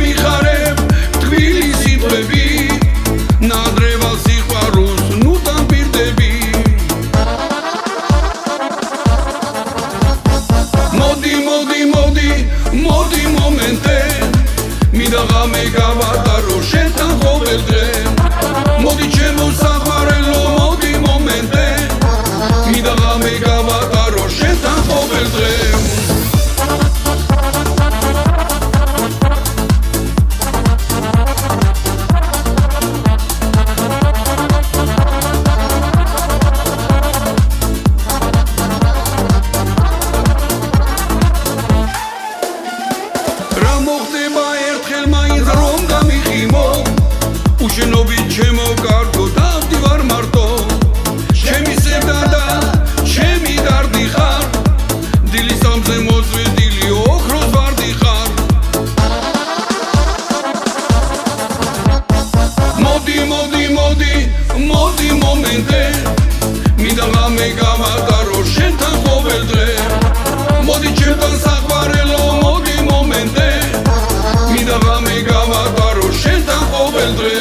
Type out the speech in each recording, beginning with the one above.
გამიხარებ თბილისი ტყვები ნადრევალ სიყვარულს ნუ დაპირდები მოდი მომენტე მინდა ღამე გავატარო შენთან ყოველ დღე მოდი ჩემო საყვარელო მოდი მომენტე მინდა ღამე გავატარო შენთან ყოველ დღე უშენობით ჩემო კარგო დავდი ვარ მარტო ჩემი სევდა და ჩემი დარდი ხარ დილის სამზე მოწვდილი ოქროს ვარდი ხარ მოდი მომენტე მინდა ღამე გავატარო შენთან ყოველ დღე მოდი ჩემთან საყვარელო მოდი მომენტე მინდა ღამე გავატარო შენთან ყოველ დღე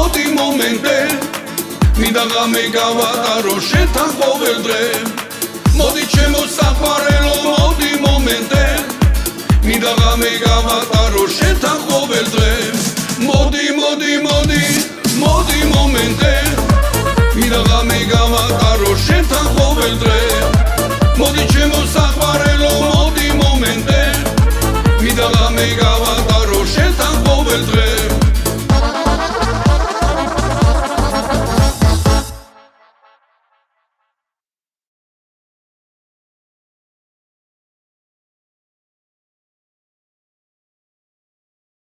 მოდი მომენტე მინდა ღამე გავატარო შენთან ყოველ დღე მოდი ჩემო საყვარელო მოდი მომენტე მინდა ღამე გავატარო შენთან ყოველ დღე მოდი მომენტე მინდა ღამე გავატარო შენთან ყოველ დღე მოდი ჩემო საყვარელო მოდი მომენტე მინდა ღამე გავატარო შენთან ყოველ დღე